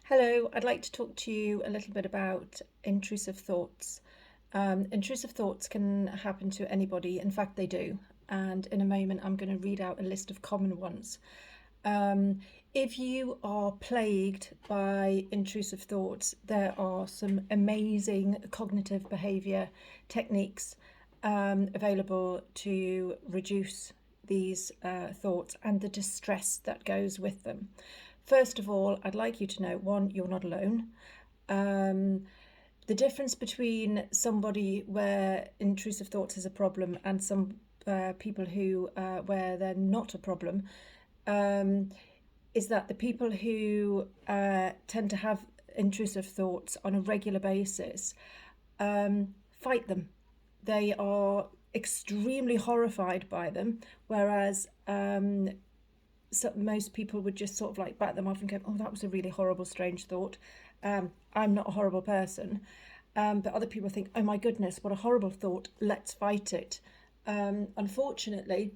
Hello, I'd like to talk to you a little bit about intrusive thoughts. Intrusive thoughts can happen to anybody, in fact, they do. And in a moment, I'm going to read out a list of common ones. Um, if you are plagued by intrusive thoughts, there are some amazing cognitive behavior techniques available to reduce these thoughts and the distress that goes with them. First of all, I'd like you to know, one, you're not alone. Um, the difference between somebody where intrusive thoughts is a problem and some people who where they're not a problem um, is that the people who tend to have intrusive thoughts on a regular basis fight them. They are extremely horrified by them, whereas so most people would just sort of like bat them off and go, oh, that was a really horrible, strange thought. I'm not a horrible person. But other people think, oh my goodness, what a horrible thought, let's fight it. Unfortunately,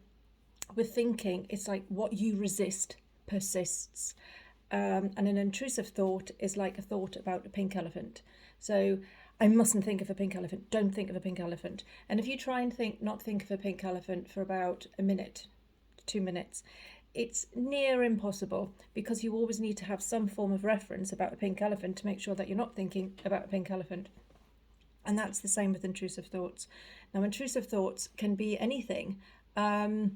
with thinking, it's like what you resist persists. And an intrusive thought is like a thought about a pink elephant. So I mustn't think of a pink elephant. Don't think of a pink elephant. And if you try and not think of a pink elephant for about a minute, 2 minutes, it's near impossible because you always need to have some form of reference about a pink elephant to make sure that you're not thinking about a pink elephant. And that's the same with intrusive thoughts. Now, intrusive thoughts can be anything. I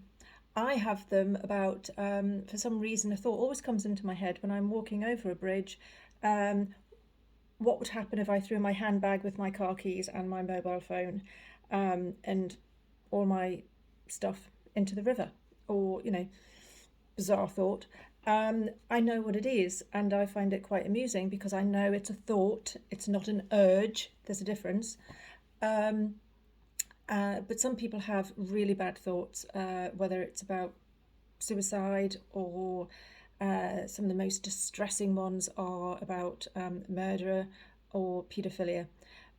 have them about, for some reason, a thought always comes into my head when I'm walking over a bridge. What would happen if I threw my handbag with my car keys and my mobile phone and all my stuff into the river? Or, bizarre thought. I know what it is, and I find it quite amusing because I know it's a thought, it's not an urge, there's a difference. But some people have really bad thoughts, whether it's about suicide or some of the most distressing ones are about murder or paedophilia.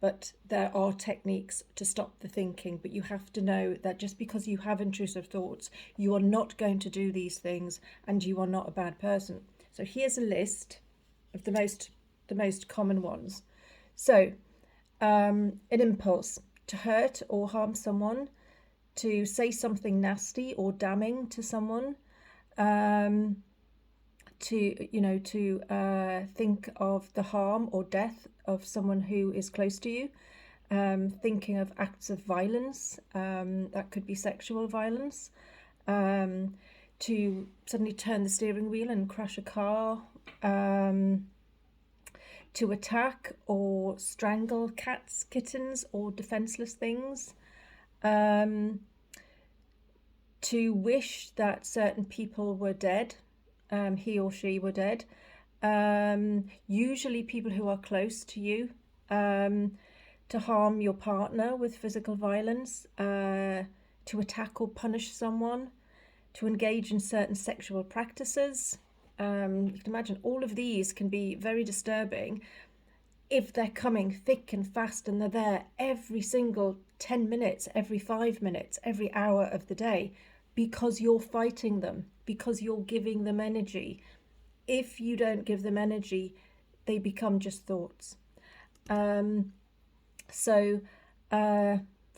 But there are techniques to stop the thinking, but you have to know that just because you have intrusive thoughts, you are not going to do these things and you are not a bad person. So here's a list of the most common ones. So an impulse to hurt or harm someone, to say something nasty or damning to someone, to think of the harm or death of someone who is close to you, thinking of acts of violence, that could be sexual violence, to suddenly turn the steering wheel and crash a car, to attack or strangle cats, kittens, or defenseless things, to wish that certain people were dead, he or she were dead, usually people who are close to you, to harm your partner with physical violence, to attack or punish someone, to engage in certain sexual practices. You can imagine all of these can be very disturbing if they're coming thick and fast and they're there every single 10 minutes, every 5 minutes, every hour of the day, because you're fighting them, because you're giving them energy. If you don't give them energy, they become just thoughts. I've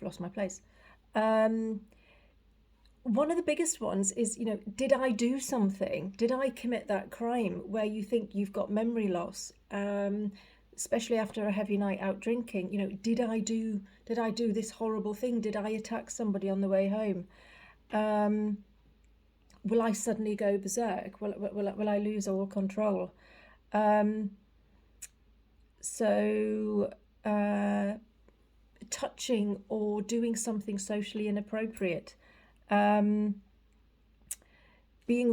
lost my place. One of the biggest ones is, did I do something? Did I commit that crime where you think you've got memory loss? Especially after a heavy night out drinking, did I do this horrible thing? Did I attack somebody on the way home? Will I suddenly go berserk? Will I lose all control? Touching or doing something socially inappropriate, being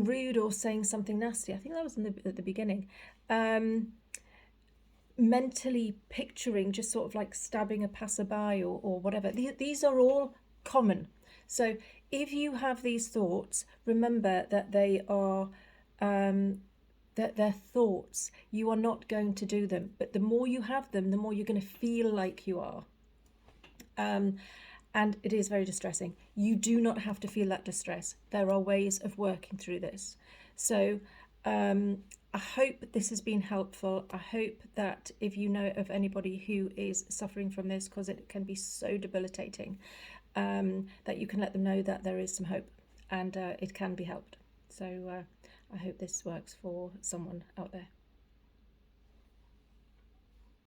rude or saying something nasty. I think that was at the beginning. Mentally picturing just sort of like stabbing a passerby or whatever. These are all common. So if you have these thoughts, remember that they are that they're thoughts. You are not going to do them, but the more you have them, the more you're going to feel like you are. And it is very distressing. You do not have to feel that distress. There are ways of working through this. So I hope this has been helpful. I hope that if you know of anybody who is suffering from this, because it can be so debilitating, that you can let them know that there is some hope and it can be helped. So I hope this works for someone out there.